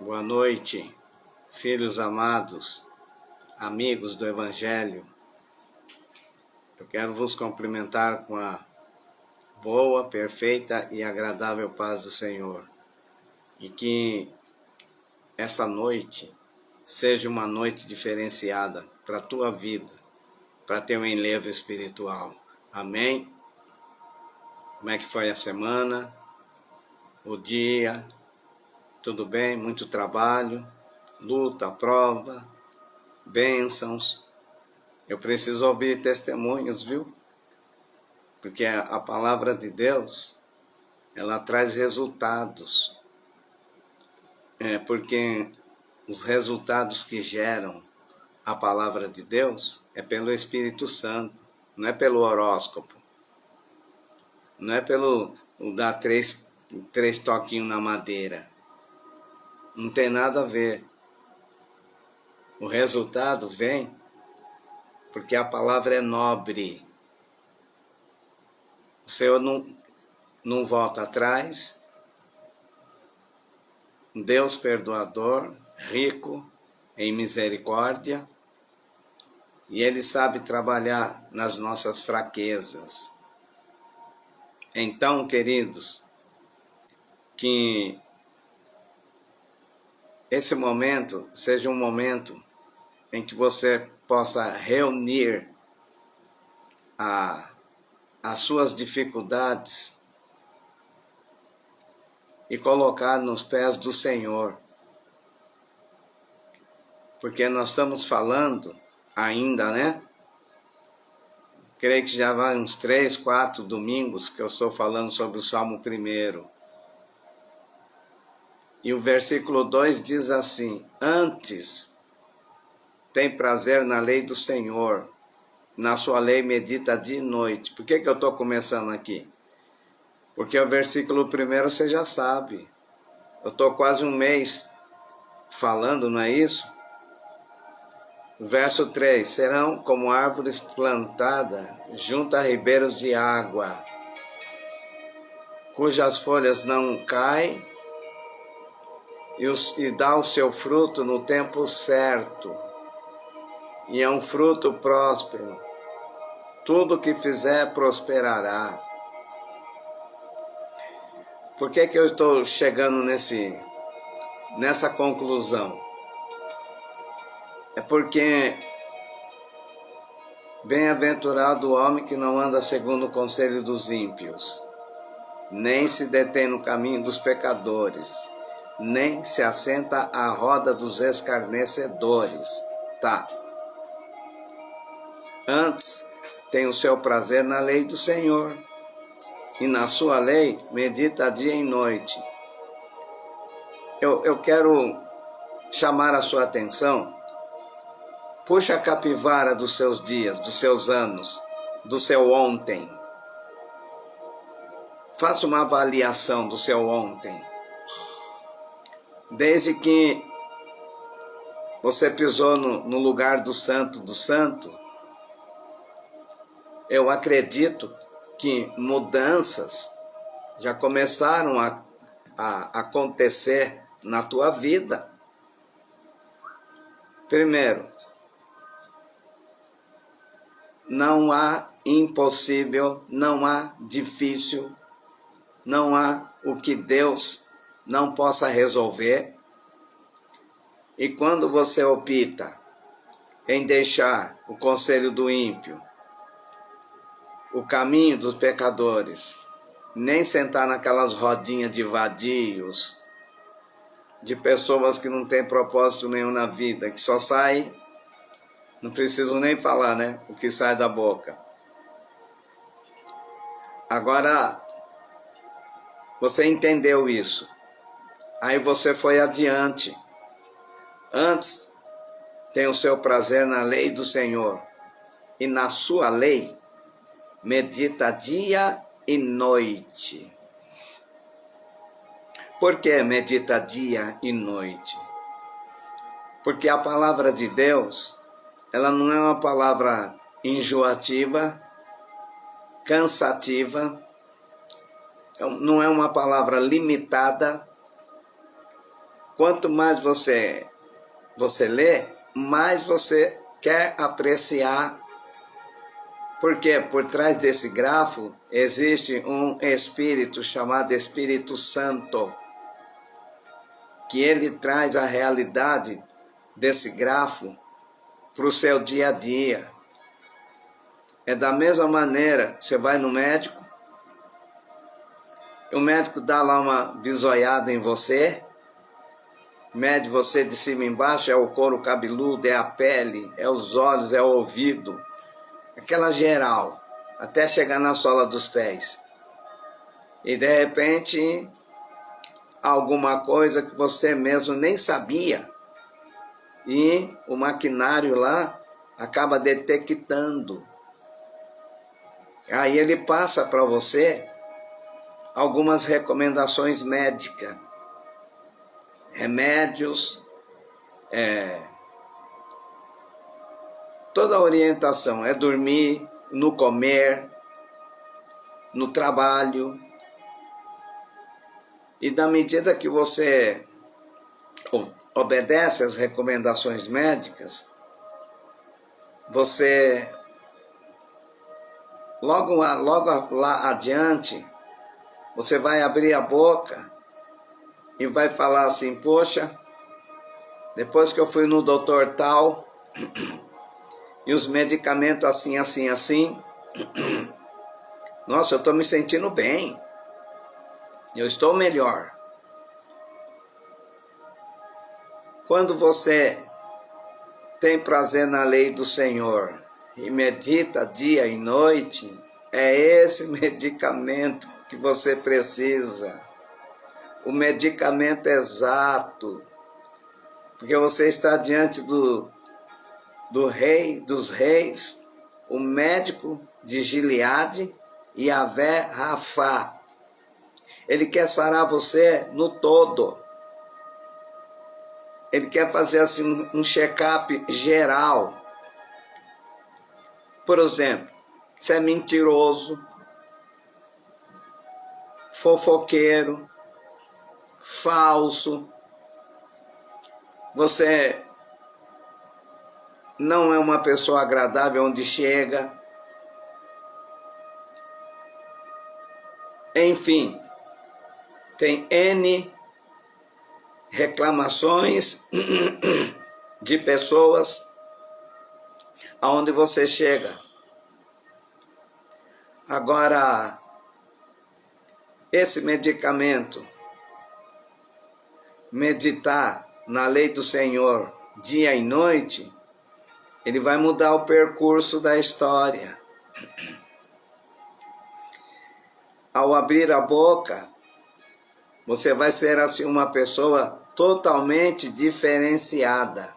Boa noite, filhos amados, amigos do Evangelho. Eu quero vos cumprimentar com a boa, perfeita e agradável paz do Senhor. E que essa noite seja uma noite diferenciada para a tua vida, para teu enlevo espiritual. Amém? Como é que foi a semana? O dia? Tudo bem? Muito trabalho, luta, prova, bênçãos. Eu preciso ouvir testemunhos, viu? Porque a palavra de Deus, ela traz resultados. Porque os resultados que geram a palavra de Deus é pelo Espírito Santo, não é pelo horóscopo. Não é pelo dar três toquinhos na madeira. Não tem nada a ver. O resultado vem porque a palavra é nobre. O Senhor não volta atrás. Deus perdoador, rico em misericórdia. E Ele sabe trabalhar nas nossas fraquezas. Então, queridos, que esse momento seja um momento em que você possa reunir as suas dificuldades e colocar nos pés do Senhor. Porque nós estamos falando ainda, né? Creio que já vai uns 3, 4 domingos que eu estou falando sobre o Salmo 1. E o versículo 2 diz assim: antes tem prazer na lei do Senhor, na sua lei medita dia e noite. Por que eu estou começando aqui? Porque o versículo 1 você já sabe. Eu estou quase um mês falando, não é isso? Verso 3, serão como árvores plantadas junto a ribeiros de água, cujas folhas não caem, e dá o seu fruto no tempo certo, e é um fruto próspero. Tudo que fizer prosperará. Por que eu estou chegando nessa conclusão? É porque bem-aventurado o homem que não anda segundo o conselho dos ímpios, nem se detém no caminho dos pecadores, nem se assenta à roda dos escarnecedores. Tá. Antes tem o seu prazer na lei do Senhor, e na sua lei medita dia e noite. Eu quero chamar a sua atenção. Puxa a capivara dos seus dias, dos seus anos, do seu ontem. Faça uma avaliação do seu ontem. Desde que você pisou no lugar do santo, eu acredito que mudanças já começaram a acontecer na tua vida. Primeiro, não há impossível, não há difícil, não há o que Deus não possa resolver. E quando você opta em deixar o conselho do ímpio, o caminho dos pecadores, nem sentar naquelas rodinhas de vadios, de pessoas que não têm propósito nenhum na vida, que só saem, não preciso nem falar, né? O que sai da boca. Agora, você entendeu isso. Aí você foi adiante. Antes, tem o seu prazer na lei do Senhor. E na sua lei, medita dia e noite. Por que medita dia e noite? Porque a palavra de Deus, ela não é uma palavra enjoativa, cansativa, não é uma palavra limitada, quanto mais você lê, mais você quer apreciar. Porque por trás desse grafo existe um espírito chamado Espírito Santo, que ele traz a realidade desse grafo para o seu dia a dia. É da mesma maneira, você vai no médico, o médico dá lá uma bisoiada em você, mede você de cima e embaixo, é o couro cabeludo, é a pele, é os olhos, é o ouvido, aquela geral, até chegar na sola dos pés. E de repente, alguma coisa que você mesmo nem sabia, e o maquinário lá acaba detectando. Aí ele passa para você algumas recomendações médicas, remédios, toda a orientação, é dormir, no comer, no trabalho. E na medida que você obedece às recomendações médicas, você logo lá adiante, você vai abrir a boca e vai falar assim: poxa, depois que eu fui no doutor tal, e os medicamentos assim, assim, assim, nossa, eu estou me sentindo bem, eu estou melhor. Quando você tem prazer na lei do Senhor e medita dia e noite, é esse medicamento que você precisa, o medicamento exato, porque você está diante do Rei dos Reis, o médico de Gileade, Yahvé Rafá. Ele quer sarar você no todo. Ele quer fazer assim um check-up geral. Por exemplo, você é mentiroso, fofoqueiro, falso, você não é uma pessoa agradável onde chega. Enfim, tem N reclamações de pessoas aonde você chega. Agora, esse medicamento, meditar na lei do Senhor dia e noite, ele vai mudar o percurso da história. Ao abrir a boca, você vai ser assim uma pessoa totalmente diferenciada.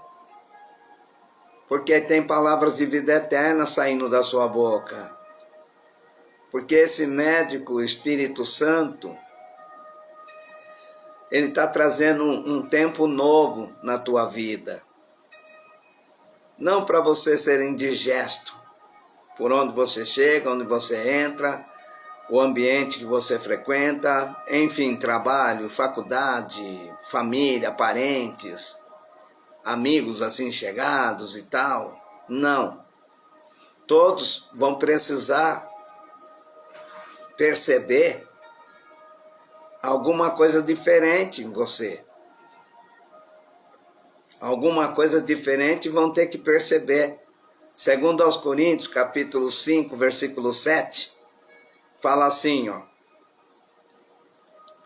Porque tem palavras de vida eterna saindo da sua boca. Porque esse médico, o Espírito Santo, ele está trazendo um tempo novo na tua vida. Não para você ser indigesto por onde você chega, onde você entra, o ambiente que você frequenta, enfim, trabalho, faculdade, família, parentes, amigos assim chegados e tal. Não. Todos vão precisar perceber alguma coisa diferente em você. Alguma coisa diferente vão ter que perceber. Segundo aos Coríntios, capítulo 5, versículo 7, fala assim, ó: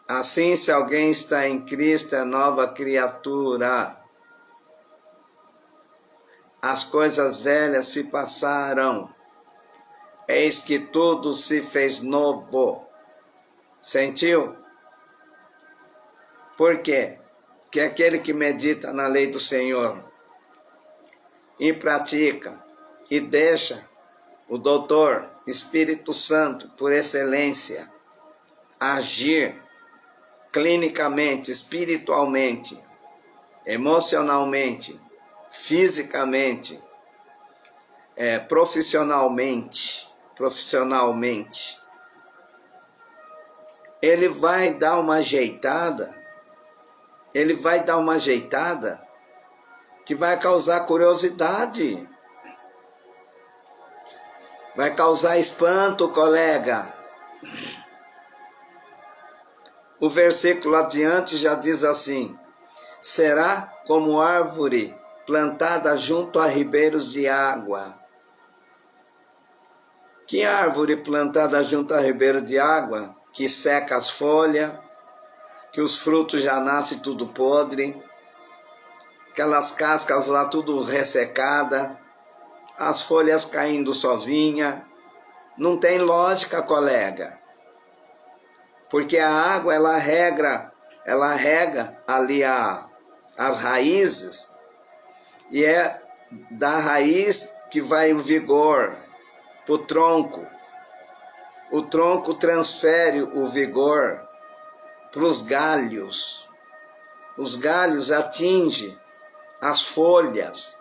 assim, se alguém está em Cristo, é nova criatura. As coisas velhas se passaram, eis que tudo se fez novo. Sentiu? Por quê? Porque aquele que medita na lei do Senhor e pratica e deixa o doutor Espírito Santo, por excelência, agir clinicamente, espiritualmente, emocionalmente, fisicamente, profissionalmente, ele vai dar uma ajeitada ele vai dar uma ajeitada que vai causar curiosidade. Vai causar espanto, colega. O versículo adiante já diz assim: será como árvore plantada junto a ribeiros de água. Que árvore plantada junto a ribeiro de água, que seca as folhas, que os frutos já nascem tudo podre, aquelas cascas lá tudo ressecada, as folhas caindo sozinha. Não tem lógica, colega. Porque a água, ela rega ali as raízes, e é da raiz que vai o vigor para o tronco. O tronco transfere o vigor para os galhos. Os galhos atingem as folhas.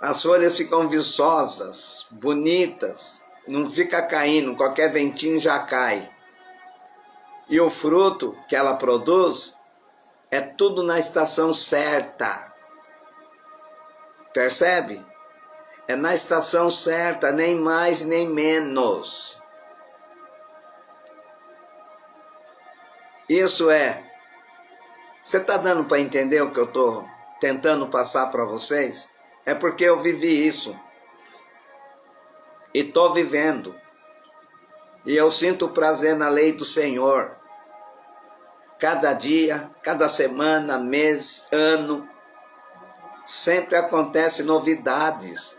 As folhas ficam viçosas, bonitas, não fica caindo, qualquer ventinho já cai. E o fruto que ela produz é tudo na estação certa. Percebe? É na estação certa, nem mais nem menos. Isso é. Você está dando para entender o que eu estou tentando passar para vocês? É porque eu vivi isso. E estou vivendo. E eu sinto prazer na lei do Senhor. Cada dia, cada semana, mês, ano, sempre acontecem novidades.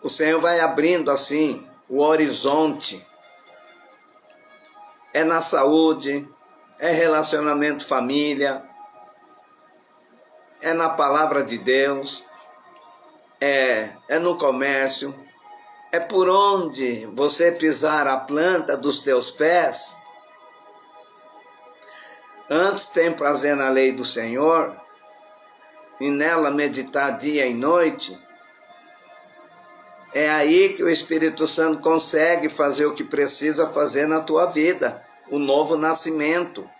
O Senhor vai abrindo assim o horizonte. É na saúde, é relacionamento família, é na palavra de Deus, é no comércio, é por onde você pisar a planta dos teus pés. Antes tem prazer na lei do Senhor, e nela meditar dia e noite. É aí que o Espírito Santo consegue fazer o que precisa fazer na tua vida, o novo nascimento.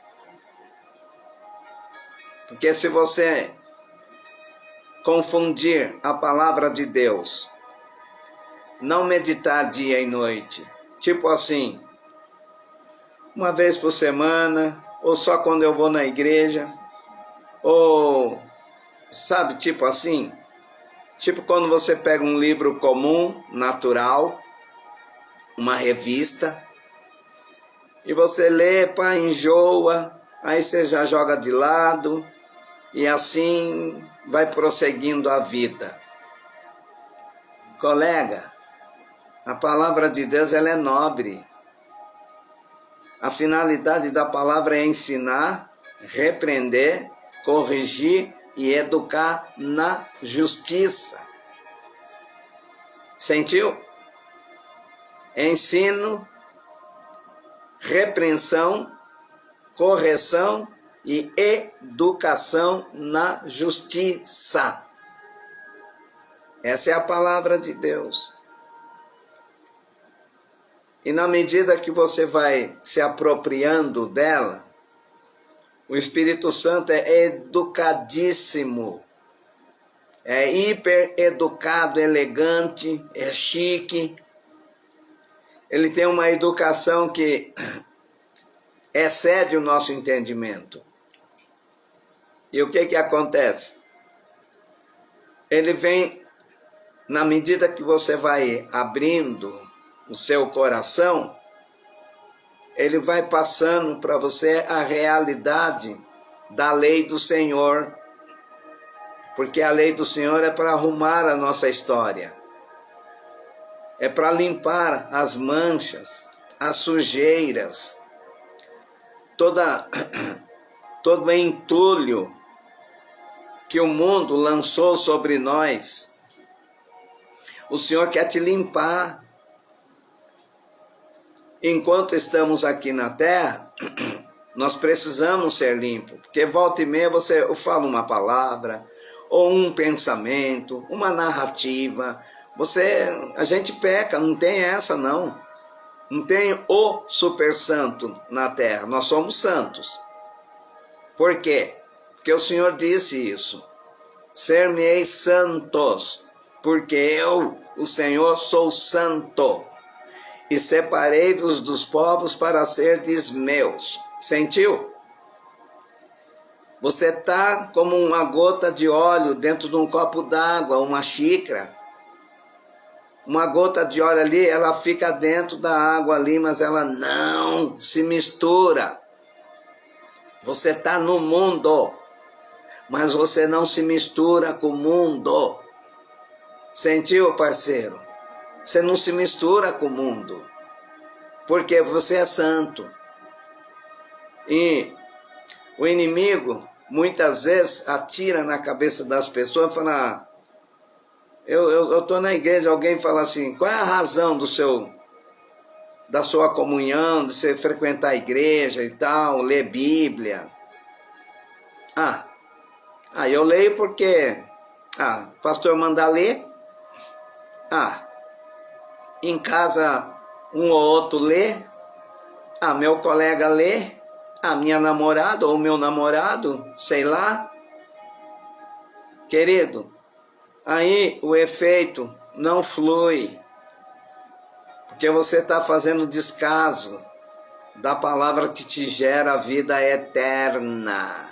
Porque se você confundir a palavra de Deus, não meditar dia e noite, tipo assim, uma vez por semana, ou só quando eu vou na igreja, ou, sabe, tipo assim, tipo quando você pega um livro comum, natural, uma revista, e você lê, pá, enjoa, aí você já joga de lado, e assim vai prosseguindo a vida. Colega, a palavra de Deus, ela é nobre. A finalidade da palavra é ensinar, repreender, corrigir e educar na justiça. Sentiu? Ensino, repreensão, correção e educação na justiça. Essa é a palavra de Deus. E na medida que você vai se apropriando dela, o Espírito Santo é educadíssimo, é hiper educado, elegante, é chique. Ele tem uma educação que excede o nosso entendimento. E o que acontece? Ele vem, na medida que você vai abrindo o seu coração, ele vai passando para você a realidade da lei do Senhor. Porque a lei do Senhor é para arrumar a nossa história. É para limpar as manchas, as sujeiras, todo entulho que o mundo lançou sobre nós. O Senhor quer te limpar. Enquanto estamos aqui na terra, nós precisamos ser limpos, porque volta e meia eu falo uma palavra, ou um pensamento, uma narrativa, a gente peca, não tem essa não. Não tem o super santo na terra, nós somos santos, Por quê? Porque o Senhor disse isso. Ser-me-eis santos, porque eu, o Senhor, sou santo. E separei-vos dos povos para serdes meus. Sentiu? Você está como uma gota de óleo dentro de um copo d'água, uma xícara. Uma gota de óleo ali, ela fica dentro da água ali, mas ela não se mistura. Você está no mundo, mas você não se mistura com o mundo. Sentiu, parceiro? Você não se mistura com o mundo, porque você é santo. E o inimigo, muitas vezes, atira na cabeça das pessoas e fala, eu estou na igreja, alguém fala assim, qual é a razão da sua comunhão, de você frequentar a igreja e tal, ler Bíblia? Eu leio porque, o pastor manda ler. Em casa um ou outro lê. Meu colega lê. Minha namorada ou meu namorado, sei lá. Querido, aí o efeito não flui. Porque você está fazendo descaso da palavra que te gera a vida eterna.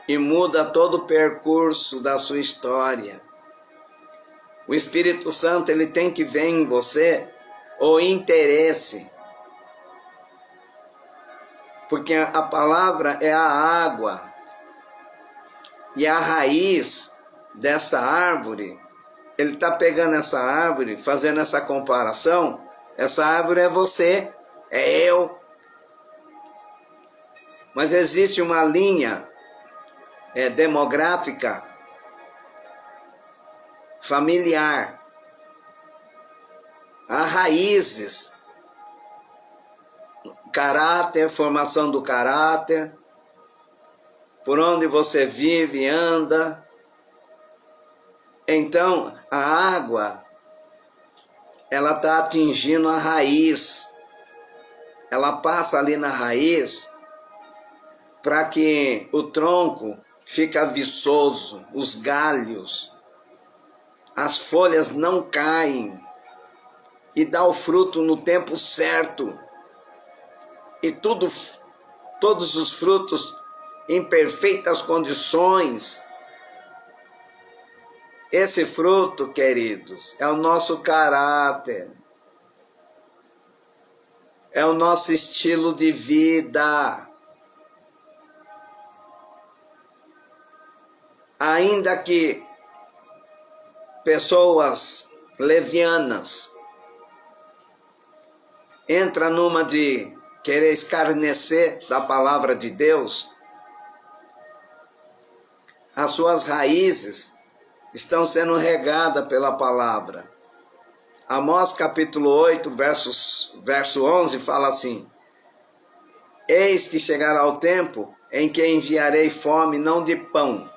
E muda todo o percurso da sua história. O Espírito Santo, ele tem que ver em você o interesse. Porque a palavra é a água. E a raiz dessa árvore, ele está pegando essa árvore, fazendo essa comparação. Essa árvore é você, é eu. Mas existe uma linha demográfica, familiar. Há raízes, caráter, formação do caráter, por onde você vive, anda. Então, a água, ela está atingindo a raiz. Ela passa ali na raiz para que o tronco fique viçoso, os galhos, as folhas não caem e dá o fruto no tempo certo. E todos os frutos em perfeitas condições. Esse fruto, queridos, é o nosso caráter. É o nosso estilo de vida. Ainda que pessoas levianas entram numa de querer escarnecer da palavra de Deus, as suas raízes estão sendo regadas pela palavra. Amós capítulo 8, verso 11 fala assim: eis que chegará o tempo em que enviarei fome não de pão,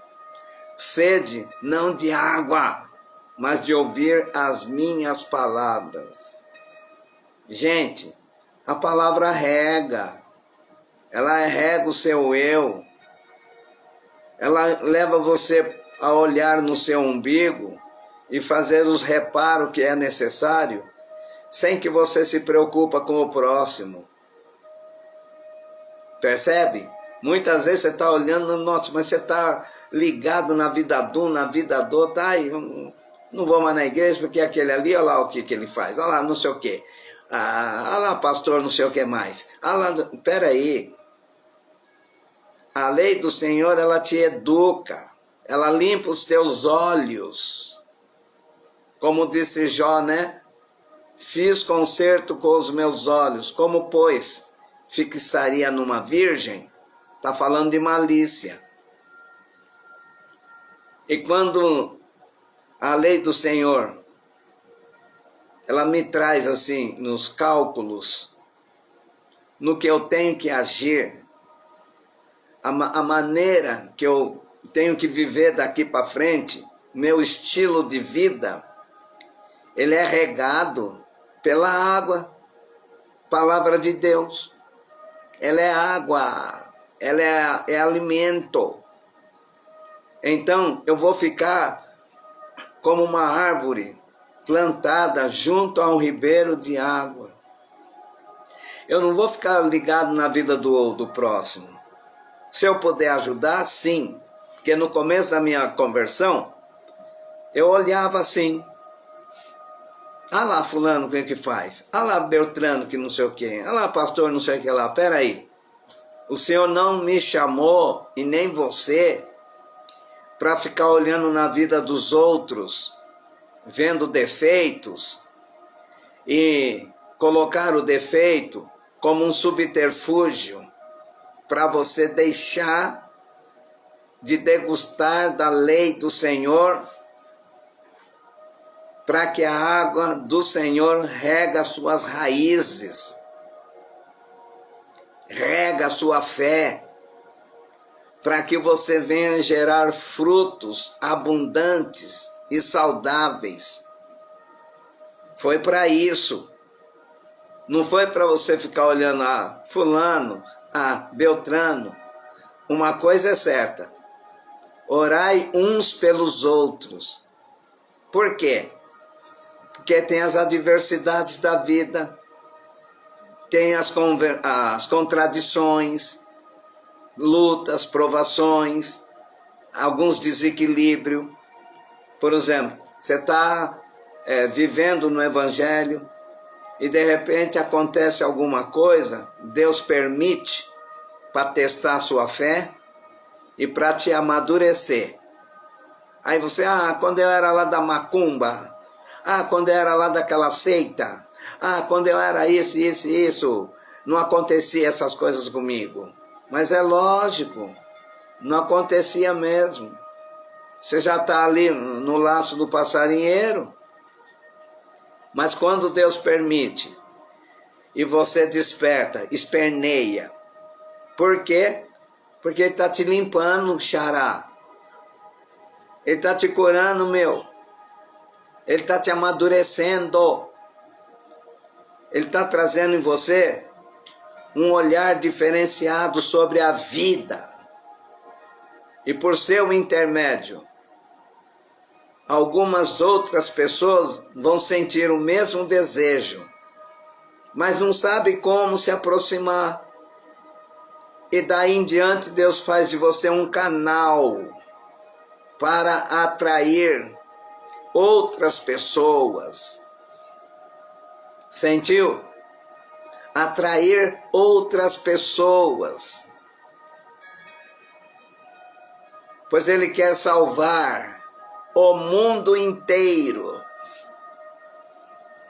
sede não de água, mas de ouvir as minhas palavras. Gente, a palavra rega, ela rega o seu eu, ela leva você a olhar no seu umbigo e fazer os reparos que é necessário, sem que você se preocupe com o próximo. Percebe? Muitas vezes você está olhando, nossa, mas você está ligado na vida de um, na vida do outro, não vou mais na igreja porque aquele ali, olha lá o que ele faz, olha lá não sei o que. Olha lá, pastor, não sei o que mais. Peraí. A lei do Senhor, ela te educa. Ela limpa os teus olhos. Como disse Jó, né? Fiz concerto com os meus olhos. Como, pois, fixaria numa virgem? Está falando de malícia. E quando a lei do Senhor, ela me traz assim, nos cálculos, no que eu tenho que agir, a maneira que eu tenho que viver daqui para frente, meu estilo de vida, ele é regado pela água, palavra de Deus. Ela é água, ela é alimento. Então eu vou ficar como uma árvore plantada junto a um ribeiro de água. Eu não vou ficar ligado na vida do próximo. Se eu puder ajudar, sim. Porque no começo da minha conversão, eu olhava assim. Ah lá fulano, o que faz? Ah lá Beltrano, que não sei o que. Ah lá pastor, não sei o que lá. Peraí. O Senhor não me chamou, e nem você, para ficar olhando na vida dos outros, vendo defeitos, e colocar o defeito como um subterfúgio para você deixar de degustar da lei do Senhor, para que a água do Senhor rega suas raízes, rega a sua fé, para que você venha gerar frutos abundantes e saudáveis. Foi para isso. Não foi para você ficar olhando a fulano, a Beltrano. Uma coisa é certa. Orai uns pelos outros. Por quê? Porque tem as adversidades da vida, tem as contradições, lutas, provações, alguns desequilíbrios. Por exemplo, você está vivendo no Evangelho e de repente acontece alguma coisa, Deus permite para testar a sua fé e para te amadurecer. Aí você, quando eu era lá da macumba, quando eu era lá daquela seita, quando eu era isso, não acontecia essas coisas comigo. Mas é lógico, não acontecia mesmo. Você já está ali no laço do passarinheiro. Mas quando Deus permite e você desperta, esperneia. Por quê? Porque Ele está te limpando, xará. Ele está te curando, meu. Ele está te amadurecendo. Ele está trazendo em você um olhar diferenciado sobre a vida. E por seu intermédio, algumas outras pessoas vão sentir o mesmo desejo, mas não sabem como se aproximar. E daí em diante Deus faz de você um canal para atrair outras pessoas. Sentiu? Atrair outras pessoas. Pois Ele quer salvar o mundo inteiro.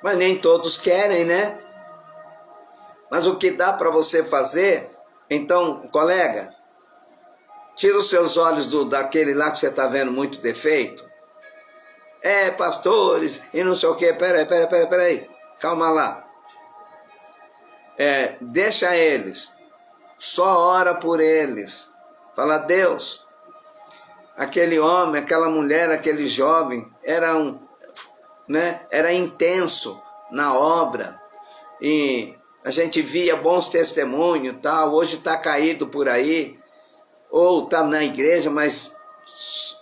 Mas nem todos querem, né? Mas o que dá para você fazer? Então, colega, tira os seus olhos daquele lá que você está vendo muito defeito. Pastores, e não sei o que. Peraí. Calma lá. Deixa eles. Só ora por eles. Fala, Deus, aquele homem, aquela mulher, aquele jovem, era intenso na obra. E a gente via bons testemunhos, tal. Hoje está caído por aí. Ou está na igreja, mas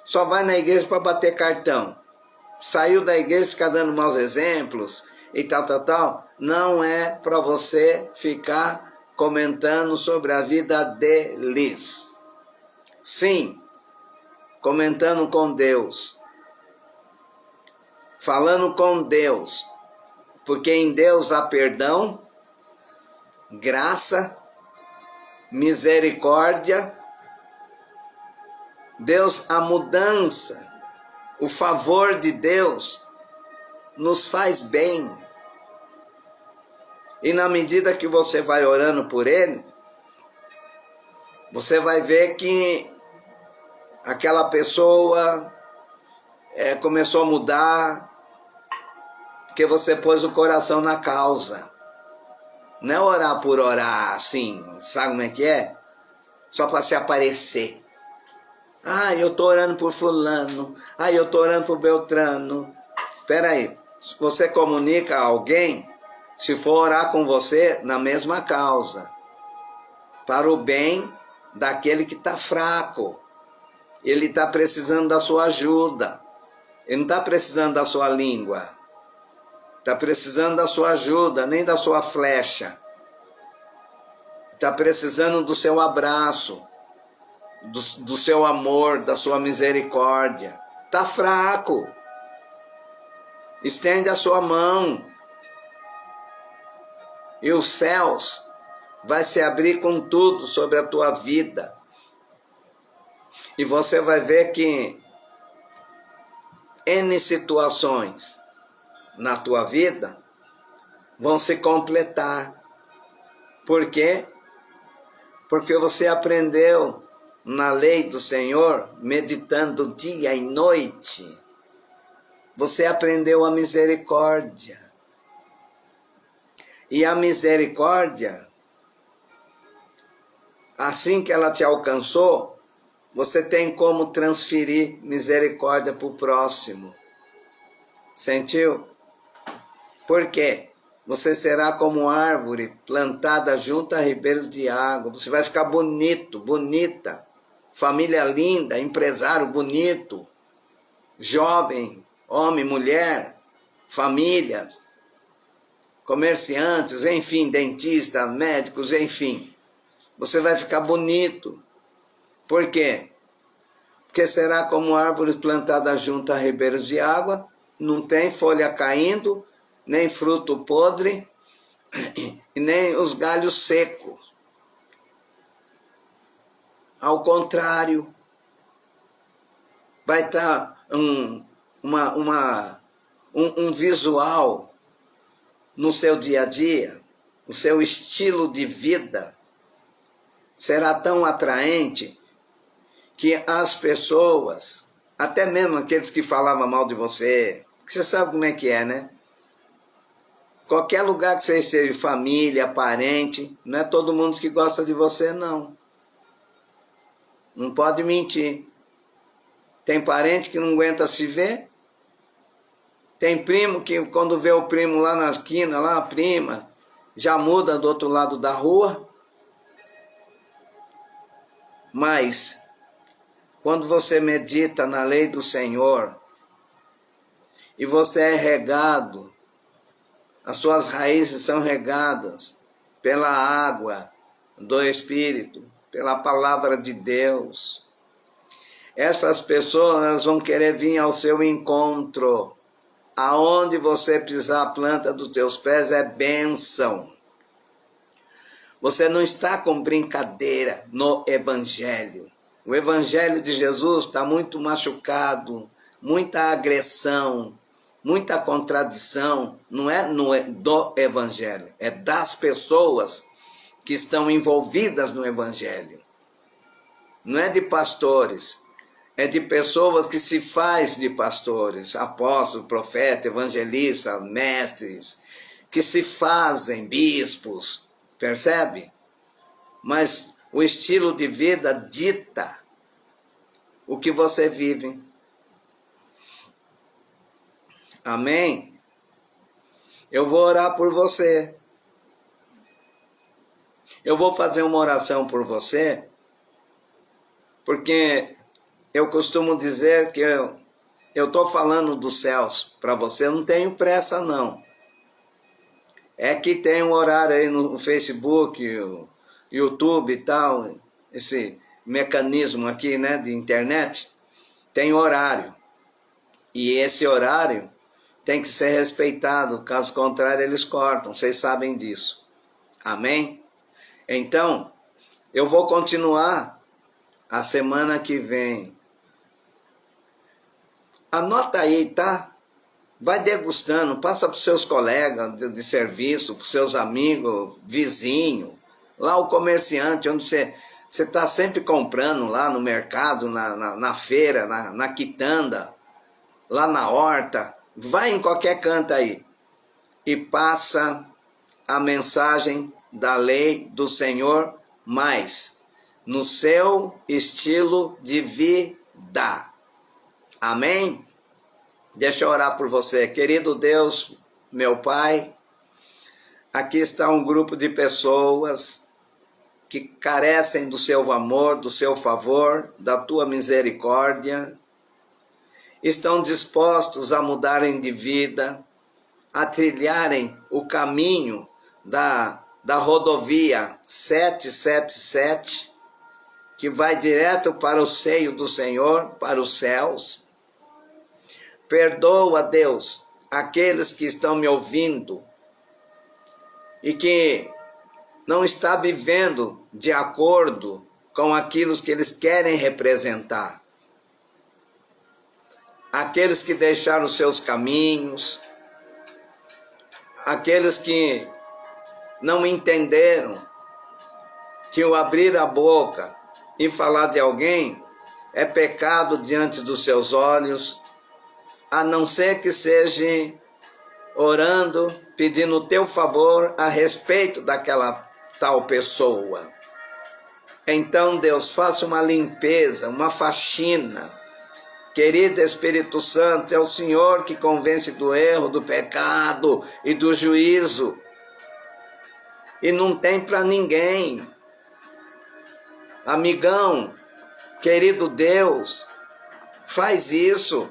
só vai na igreja para bater cartão. Saiu da igreja, fica dando maus exemplos e tal. Não é para você ficar comentando sobre a vida deles. Sim, comentando com Deus, falando com Deus, porque em Deus há perdão, graça, misericórdia, Deus, a mudança, o favor de Deus nos faz bem. E na medida que você vai orando por Ele, você vai ver que aquela pessoa começou a mudar, porque você pôs o coração na causa. Não é orar por orar assim, sabe como é que é? Só para se aparecer. Eu estou orando por fulano, eu estou orando por Beltrano. Espera aí, você comunica a alguém, se for orar com você, na mesma causa, para o bem daquele que está fraco. Ele está precisando da sua ajuda. Ele não está precisando da sua língua. Está precisando da sua ajuda, nem da sua flecha. Está precisando do seu abraço, do seu amor, da sua misericórdia. Está fraco. Estende a sua mão. E os céus vai se abrir com tudo sobre a tua vida. E você vai ver que N situações na tua vida vão se completar. Por quê? Porque você aprendeu na lei do Senhor, meditando dia e noite. Você aprendeu a misericórdia. E a misericórdia, assim que ela te alcançou, você tem como transferir misericórdia para o próximo. Sentiu? Por quê? Você será como árvore plantada junto a ribeiros de água. Você vai ficar bonito, bonita. Família linda, empresário bonito. Jovem, homem, mulher, famílias, comerciantes, enfim, dentistas, médicos, enfim. Você vai ficar bonito. Por quê? Porque será como árvore plantada junto a ribeiros de água, não tem folha caindo, nem fruto podre, e nem os galhos secos. Ao contrário, vai estar um visual no seu dia a dia, o seu estilo de vida será tão atraente que as pessoas, até mesmo aqueles que falavam mal de você, que você sabe como é que é, né? Qualquer lugar que você esteja, família, parente, não é todo mundo que gosta de você, não. Não pode mentir. Tem parente que não aguenta se ver. Tem primo que quando vê o primo lá na esquina, lá a prima, já muda do outro lado da rua. Mas, quando você medita na lei do Senhor, e você é regado, as suas raízes são regadas pela água do Espírito, pela palavra de Deus. Essas pessoas vão querer vir ao seu encontro. Aonde você pisar a planta dos teus pés é bênção. Você não está com brincadeira no Evangelho. O Evangelho de Jesus está muito machucado, muita agressão, muita contradição. Não é do Evangelho, é das pessoas que estão envolvidas no Evangelho. Não é de pastores, é de pessoas que se faz de pastores, apóstolos, profetas, evangelistas, mestres, que se fazem bispos, percebe? Mas o estilo de vida dita o que você vive. Amém? Eu vou orar por você. Eu vou fazer uma oração por você, porque eu costumo dizer que eu estou falando dos céus para você, eu não tenho pressa não. É que tem um horário aí no Facebook, o YouTube e tal, esse mecanismo aqui, né, de internet, tem horário. E esse horário tem que ser respeitado, caso contrário eles cortam, vocês sabem disso. Amém? Então, eu vou continuar a semana que vem. Anota aí, tá? Vai degustando, passa para os seus colegas de serviço, para os seus amigos, vizinho, lá o comerciante, onde você está sempre comprando, lá no mercado, na feira, na quitanda, lá na horta, vai em qualquer canto aí e passa a mensagem da lei do Senhor, mas no seu estilo de vida. Amém? Deixa eu orar por você. Querido Deus, meu Pai, aqui está um grupo de pessoas que carecem do seu amor, do seu favor, da tua misericórdia, estão dispostos a mudarem de vida, a trilharem o caminho da rodovia 777, que vai direto para o seio do Senhor, para os céus. Perdoa, Deus, aqueles que estão me ouvindo e que não está vivendo de acordo com aquilo que eles querem representar. Aqueles que deixaram seus caminhos, aqueles que não entenderam que o abrir a boca e falar de alguém é pecado diante dos seus olhos, a não ser que seja orando, pedindo o teu favor a respeito daquela tal pessoa. Então, Deus, faça uma limpeza, uma faxina. Querido Espírito Santo, é o Senhor que convence do erro, do pecado e do juízo. E não tem para ninguém. Amigão, querido Deus, faz isso.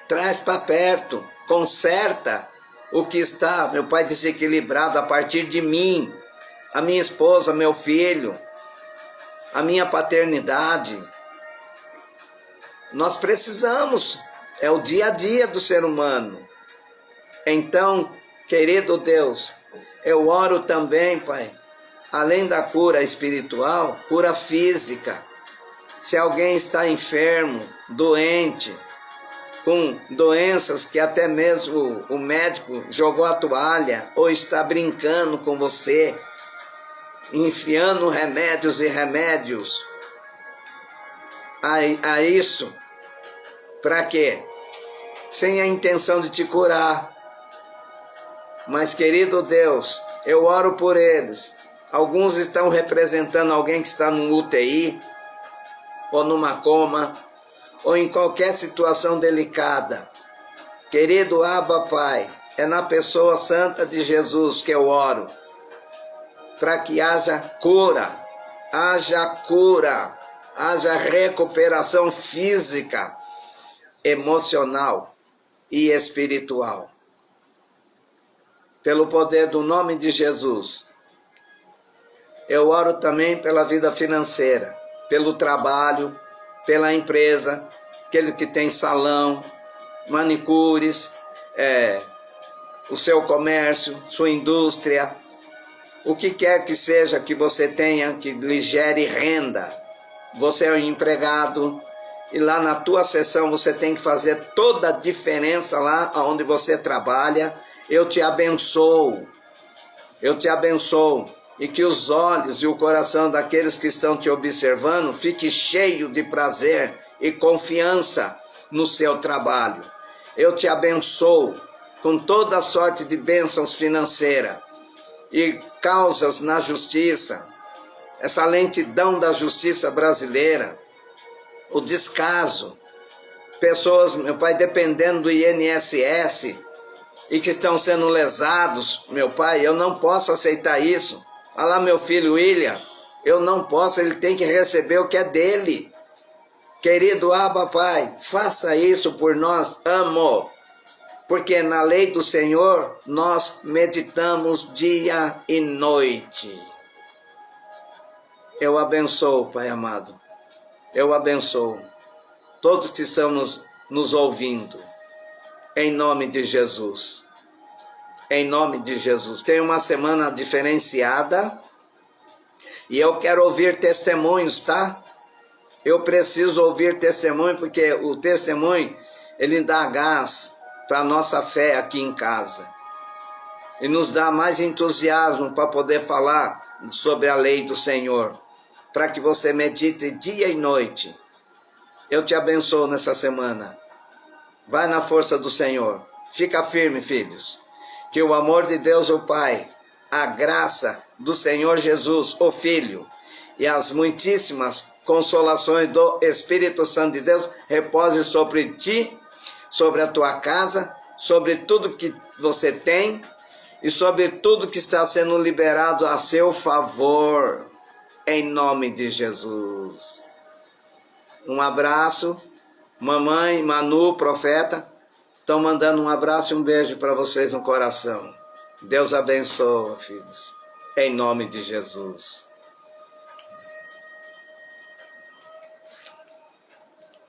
Traz para perto, conserta o que está, meu Pai, desequilibrado a partir de mim, a minha esposa, meu filho, a minha paternidade. Nós precisamos, é o dia a dia do ser humano. Então, querido Deus, eu oro também, Pai, além da cura espiritual, cura física. Se alguém está enfermo, doente, com doenças que até mesmo o médico jogou a toalha, ou está brincando com você, enfiando remédios e remédios a isso, para quê? Sem a intenção de te curar. Mas, querido Deus, eu oro por eles. Alguns estão representando alguém que está num UTI, ou numa coma, ou em qualquer situação delicada. Querido Abba Pai, é na pessoa santa de Jesus que eu oro, para que haja cura, haja recuperação física, emocional e espiritual. Pelo poder do nome de Jesus, eu oro também pela vida financeira, pelo trabalho, pela empresa, aquele que tem salão, manicures, o seu comércio, sua indústria, o que quer que seja que você tenha, que lhe gere renda. Você é um empregado e lá na tua sessão você tem que fazer toda a diferença lá onde você trabalha. Eu te abençoo, e que os olhos e o coração daqueles que estão te observando fique cheio de prazer e confiança no seu trabalho. Eu te abençoo com toda a sorte de bênçãos financeiras e causas na justiça, essa lentidão da justiça brasileira, o descaso, pessoas, meu Pai, dependendo do INSS e que estão sendo lesados, meu Pai, eu não posso aceitar isso. Olha lá meu filho William, eu não posso, ele tem que receber o que é dele. Querido Abba Pai, faça isso por nós, amo, porque na lei do Senhor nós meditamos dia e noite. Eu abençoo, Pai amado, eu abençoo todos que estão nos ouvindo, em nome de Jesus. Em nome de Jesus. Tem uma semana diferenciada e eu quero ouvir testemunhos, tá? Eu preciso ouvir testemunho, porque o testemunho, ele dá gás para a nossa fé aqui em casa. E nos dá mais entusiasmo para poder falar sobre a lei do Senhor, para que você medite dia e noite. Eu te abençoo nessa semana. Vai na força do Senhor. Fica firme, filhos. Que o amor de Deus, o Pai, a graça do Senhor Jesus, o Filho, e as muitíssimas consolações do Espírito Santo de Deus repouse sobre ti, sobre a tua casa, sobre tudo que você tem, e sobre tudo que está sendo liberado a seu favor, em nome de Jesus. Um abraço. Mamãe, Manu, profeta, estão mandando um abraço e um beijo para vocês no coração. Deus abençoe, filhos, em nome de Jesus.